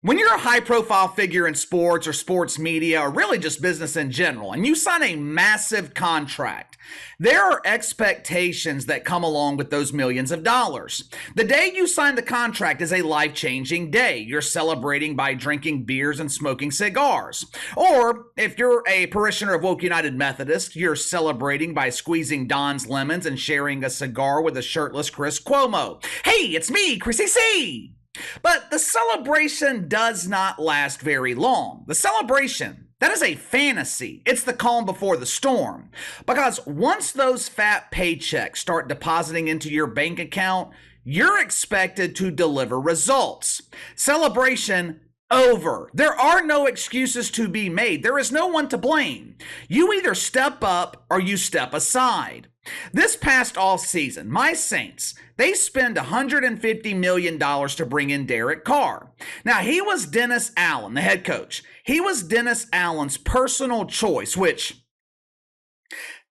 When you're a high profile figure in sports or sports media or really just business in general, and you sign a massive contract, there are expectations that come along with those millions of dollars. The day you sign the contract is a life-changing day. You're celebrating by drinking beers and smoking cigars. Or if you're a parishioner of Woke United Methodist, you're celebrating by squeezing Don's lemons and sharing a cigar with a shirtless Chris Cuomo. Hey, it's me, Chrissy C. But the celebration does not last very long. The celebration, that is a fantasy. It's the calm before the storm. Because once those fat paychecks start depositing into your bank account, you're expected to deliver results. Celebration over. There are no excuses to be made. There is no one to blame. You either step up or you step aside. This past off season, my Saints, they spend $150 million to bring in Derek Carr. Now, he was Dennis Allen, the head coach. He was Dennis Allen's personal choice, which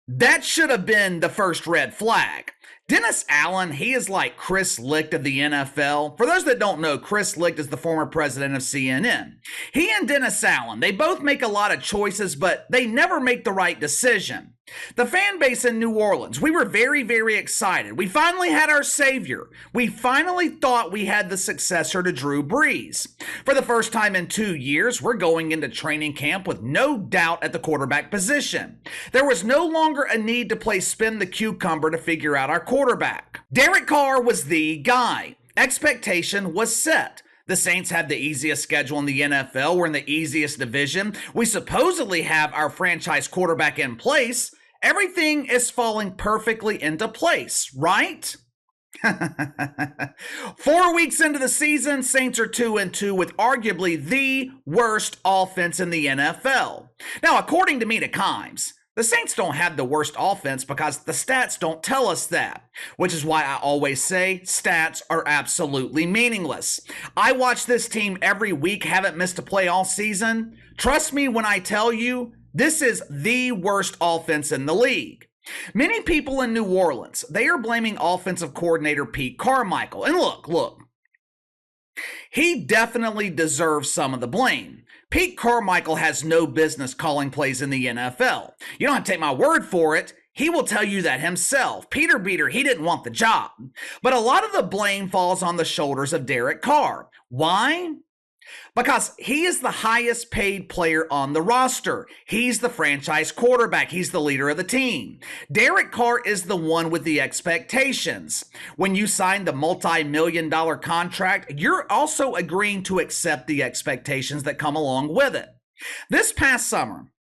that should have been the first red flag. Dennis Allen, he is like Chris Licht of the NFL. For those that don't know, Chris Licht is the former president of CNN. He and Dennis Allen, they both make a lot of choices, but they never make the right decision. The fan base in New Orleans, we were very, very excited. We finally had our savior. We finally thought we had the successor to Drew Brees. For the first time in 2 years, we're going into training camp with no doubt at the quarterback position. There was no longer a need to play spin the cucumber to figure out our quarterback. Derek Carr was the guy. Expectation was set. The Saints have the easiest schedule in the NFL. We're in the easiest division. We supposedly have our franchise quarterback in place. Everything is falling perfectly into place, right? 4 weeks into the season, Saints are 2-2 with arguably the worst offense in the NFL. Now, according to Mina Kimes, the Saints don't have the worst offense because the stats don't tell us that, which is why I always say stats are absolutely meaningless. I watch this team every week, haven't missed a play all season. Trust me when I tell you, this is the worst offense in the league. Many people in New Orleans, they are blaming offensive coordinator Pete Carmichael. And look, he definitely deserves some of the blame. Pete Carmichael has no business calling plays in the NFL. You don't have to take my word for it. He will tell you that himself. Peter Beater, he didn't want the job. But a lot of the blame falls on the shoulders of Derek Carr. Why? Because he is the highest paid player on the roster. He's the franchise quarterback. He's the leader of the team. Derek Carr is the one with the expectations. When you sign the multi-million-dollar contract, you're also agreeing to accept the expectations that come along with it. This past summer,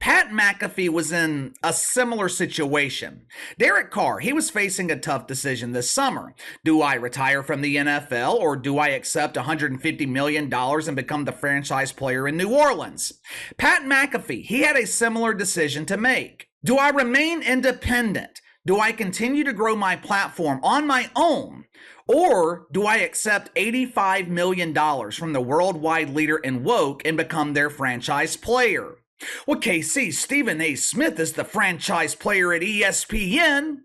Pat McAfee was in a similar situation. Derek Carr, he was facing a tough decision this summer. Do I retire from the NFL or do I accept $150 million and become the franchise player in New Orleans? Pat McAfee, he had a similar decision to make. Do I remain independent? Do I continue to grow my platform on my own? Or do I accept $85 million from the worldwide leader in woke and become their franchise player? Well, KC, Stephen A. Smith is the franchise player at ESPN.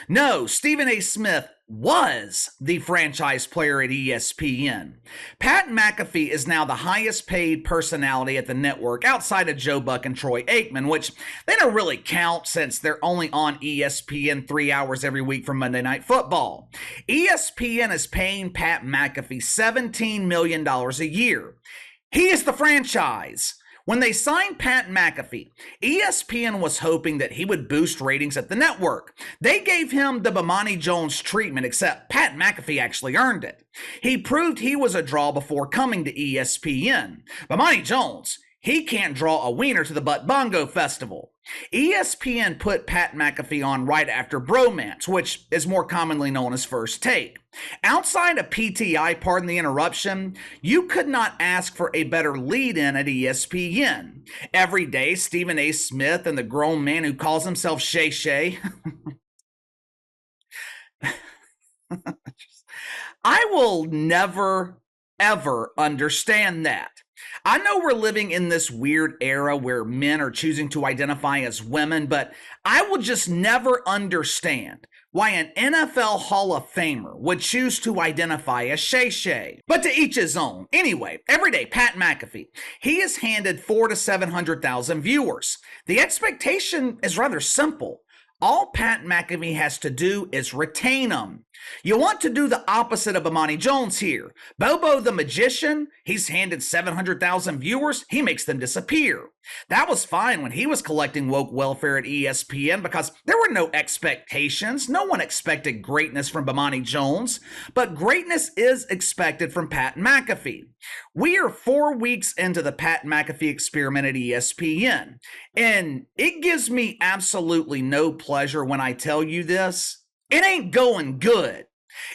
No, Stephen A. Smith was the franchise player at ESPN. Pat McAfee is now the highest paid personality at the network outside of Joe Buck and Troy Aikman, which they don't really count since they're only on ESPN 3 hours every week for Monday Night Football. ESPN is paying Pat McAfee $17 million a year. He is the franchise. When they signed Pat McAfee, ESPN was hoping that he would boost ratings at the network. They gave him the Bomani Jones treatment, except Pat McAfee actually earned it. He proved he was a draw before coming to ESPN. Bomani Jones, he can't draw a wiener to the Butt Bongo Festival. ESPN put Pat McAfee on right after Bromance, which is more commonly known as First Take. Outside of PTI, pardon the interruption, you could not ask for a better lead-in at ESPN. Every day, Stephen A. Smith and the grown man who calls himself Shay Shay. I will never, ever understand that. I know we're living in this weird era where men are choosing to identify as women, but I will just never understand why an NFL Hall of Famer would choose to identify as Shay Shay. But to each his own. Anyway, every day, Pat McAfee, he is handed 400,000 to 700,000 viewers. The expectation is rather simple. All Pat McAfee has to do is retain them. You want to do the opposite of Bomani Jones here. Bobo the Magician, he's handed 700,000 viewers, he makes them disappear. That was fine when he was collecting woke welfare at ESPN because there were no expectations. No one expected greatness from Bomani Jones, but greatness is expected from Pat McAfee. We are 4 weeks into the Pat McAfee experiment at ESPN, and it gives me absolutely no pleasure when I tell you this. It ain't going good.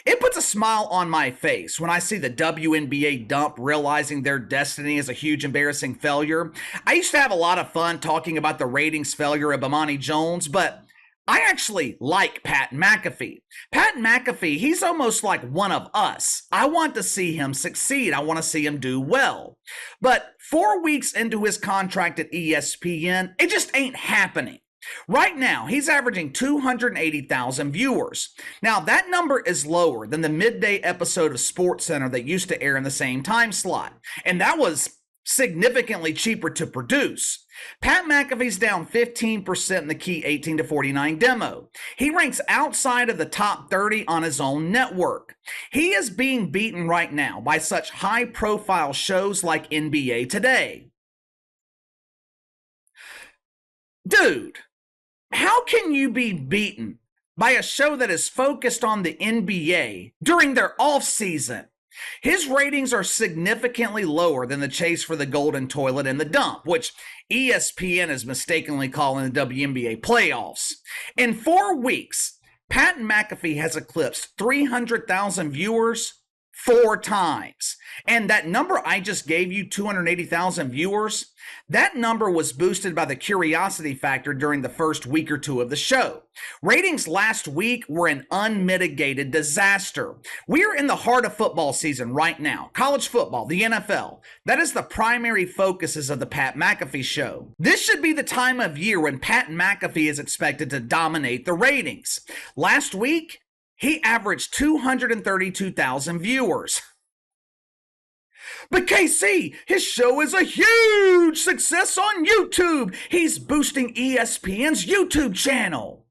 It puts a smile on my face when I see the WNBA dump realizing their destiny is a huge embarrassing failure. I used to have a lot of fun talking about the ratings failure of Bomani Jones, but I actually like Pat McAfee. Pat McAfee, he's almost like one of us. I want to see him succeed. I want to see him do well. But 4 weeks into his contract at ESPN, it just ain't happening. Right now, he's averaging 280,000 viewers. Now, that number is lower than the midday episode of SportsCenter that used to air in the same time slot, and that was significantly cheaper to produce. Pat McAfee's down 15% in the key 18 to 49 demo. He ranks outside of the top 30 on his own network. He is being beaten right now by such high-profile shows like NBA Today. Dude, how can you be beaten by a show that is focused on the NBA during their off-season? His ratings are significantly lower than the chase for the golden toilet and the dump, which ESPN is mistakenly calling the WNBA playoffs. In 4 weeks, Pat McAfee has eclipsed 300,000 viewers 4 times. And that number I just gave you, 280,000 viewers, that number was boosted by the curiosity factor during the first week or two of the show. Ratings last week were an unmitigated disaster. We're in the heart of football season right now. College football, the NFL. That is the primary focuses of the Pat McAfee show. This should be the time of year when Pat McAfee is expected to dominate the ratings. Last week, he averaged 232,000 viewers. But KC, his show is a huge success on YouTube. He's boosting ESPN's YouTube channel.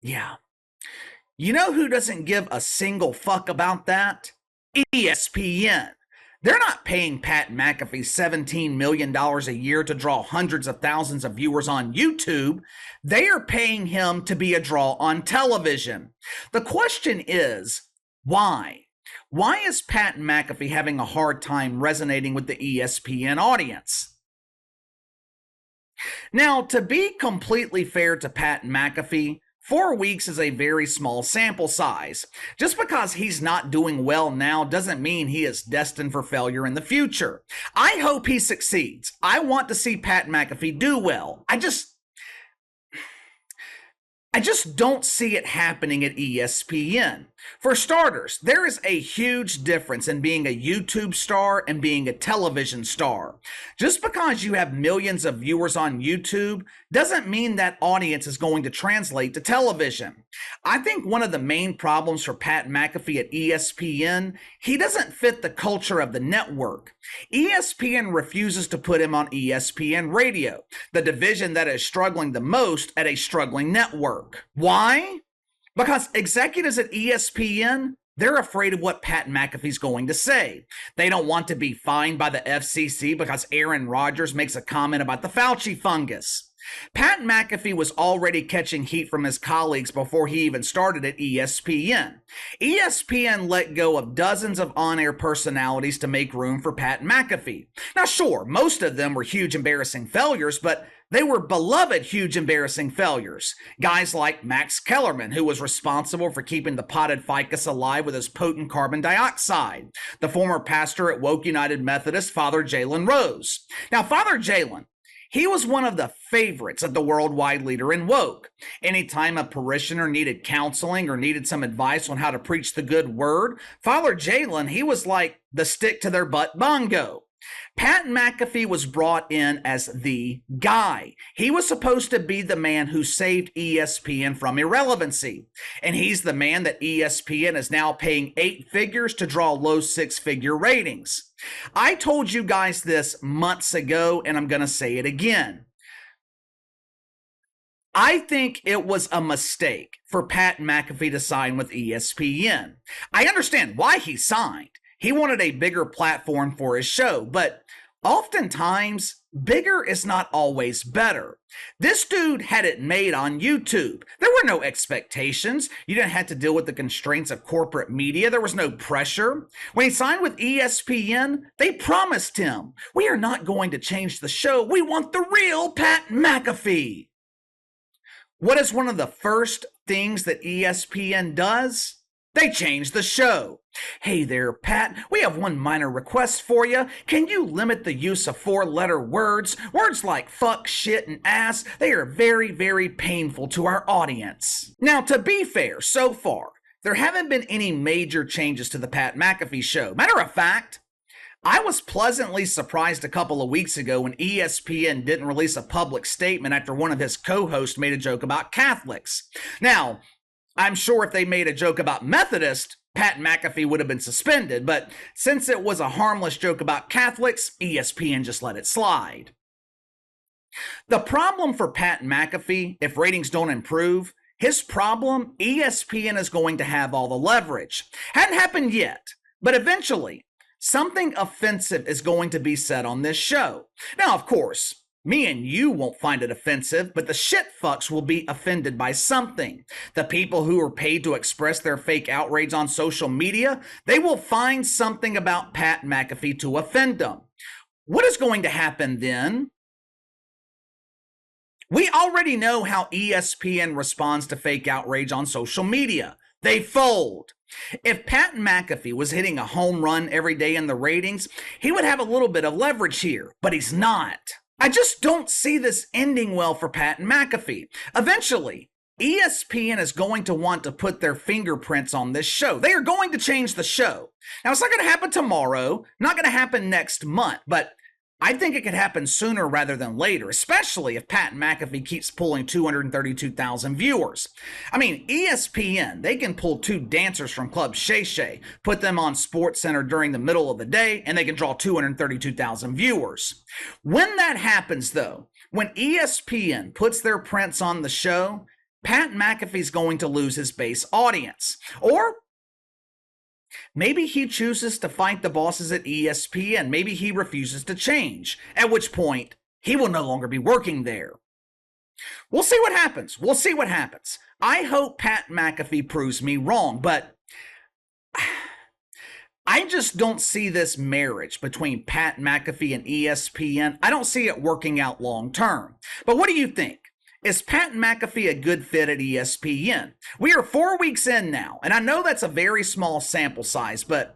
Yeah. You know who doesn't give a single fuck about that? ESPN. They're not paying Pat McAfee $17 million a year to draw hundreds of thousands of viewers on YouTube. They are paying him to be a draw on television. The question is, why? Why is Pat McAfee having a hard time resonating with the ESPN audience? Now, to be completely fair to Pat McAfee, 4 weeks is a very small sample size. Just because he's not doing well now doesn't mean he is destined for failure in the future. I hope he succeeds. I want to see Pat McAfee do well. I just don't see it happening at ESPN. For starters, there is a huge difference in being a YouTube star and being a television star. Just because you have millions of viewers on YouTube doesn't mean that audience is going to translate to television. I think one of the main problems for Pat McAfee at ESPN, he doesn't fit the culture of the network. ESPN refuses to put him on ESPN Radio, the division that is struggling the most at a struggling network. Why? Because executives at ESPN, they're afraid of what Pat McAfee's going to say. They don't want to be fined by the FCC because Aaron Rodgers makes a comment about the Fauci fungus. Pat McAfee was already catching heat from his colleagues before he even started at ESPN. ESPN let go of dozens of on-air personalities to make room for Pat McAfee. Now sure, most of them were huge embarrassing failures, but they were beloved huge embarrassing failures. Guys like Max Kellerman, who was responsible for keeping the potted ficus alive with his potent carbon dioxide. The former pastor at Woke United Methodist, Father Jalen Rose. Now, Father Jalen, he was one of the favorites of the worldwide leader in woke. Anytime a parishioner needed counseling or needed some advice on how to preach the good word, Father Jalen, he was like the stick to their butt bongo. Pat McAfee was brought in as the guy. He was supposed to be the man who saved ESPN from irrelevancy. And he's the man that ESPN is now paying 8 figures to draw low 6-figure ratings. I told you guys this months ago, and I'm going to say it again. I think it was a mistake for Pat McAfee to sign with ESPN. I understand why he signed. He wanted a bigger platform for his show, but oftentimes, bigger is not always better. This dude had it made on YouTube. There were no expectations. You didn't have to deal with the constraints of corporate media. There was no pressure. When he signed with ESPN, they promised him, "We are not going to change the show. We want the real Pat McAfee." What is one of the first things that ESPN does? They change the show. "Hey there, Pat, we have one minor request for you. Can you limit the use of 4-letter words? Words like fuck, shit, and ass, they are very, very painful to our audience." Now, to be fair, so far, there haven't been any major changes to the Pat McAfee show. Matter of fact, I was pleasantly surprised a couple of weeks ago when ESPN didn't release a public statement after one of his co-hosts made a joke about Catholics. Now, I'm sure if they made a joke about Methodist, Pat McAfee would have been suspended, but since it was a harmless joke about Catholics, ESPN just let it slide. The problem for Pat McAfee, if ratings don't improve, his problem, ESPN is going to have all the leverage. Hadn't happened yet, but eventually, something offensive is going to be said on this show. Now, of course, me and you won't find it offensive, but the shit fucks will be offended by something. The people who are paid to express their fake outrage on social media, they will find something about Pat McAfee to offend them. What is going to happen then? We already know how ESPN responds to fake outrage on social media. They fold. If Pat McAfee was hitting a home run every day in the ratings, he would have a little bit of leverage here, but he's not. I just don't see this ending well for Pat McAfee. Eventually, ESPN is going to want to put their fingerprints on this show. They are going to change the show. Now, it's not going to happen tomorrow, not going to happen next month, but I think it could happen sooner rather than later, especially if Pat McAfee keeps pulling 232,000 viewers. I mean, ESPN, they can pull 2 dancers from Club Shay Shay, put them on SportsCenter during the middle of the day, and they can draw 232,000 viewers. When that happens, though, when ESPN puts their prints on the show, Pat McAfee's going to lose his base audience. Or maybe he chooses to fight the bosses at ESPN. Maybe he refuses to change, at which point he will no longer be working there. We'll see what happens. We'll see what happens. I hope Pat McAfee proves me wrong, but I just don't see this marriage between Pat McAfee and ESPN. I don't see it working out long term. But what do you think? Is Pat McAfee a good fit at ESPN? We are 4 weeks in now, and I know that's a very small sample size, but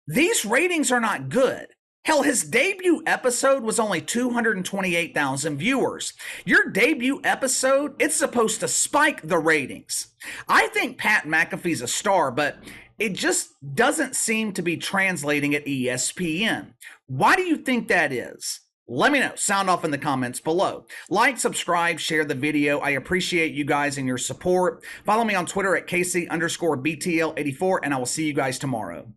these ratings are not good. Hell, his debut episode was only 228,000 viewers. Your debut episode, it's supposed to spike the ratings. I think Pat McAfee's a star, but it just doesn't seem to be translating at ESPN. Why do you think that is? Let me know. Sound off in the comments below. Like, subscribe, share the video. I appreciate you guys and your support. Follow me on Twitter at KC_BTL84, and I will see you guys tomorrow.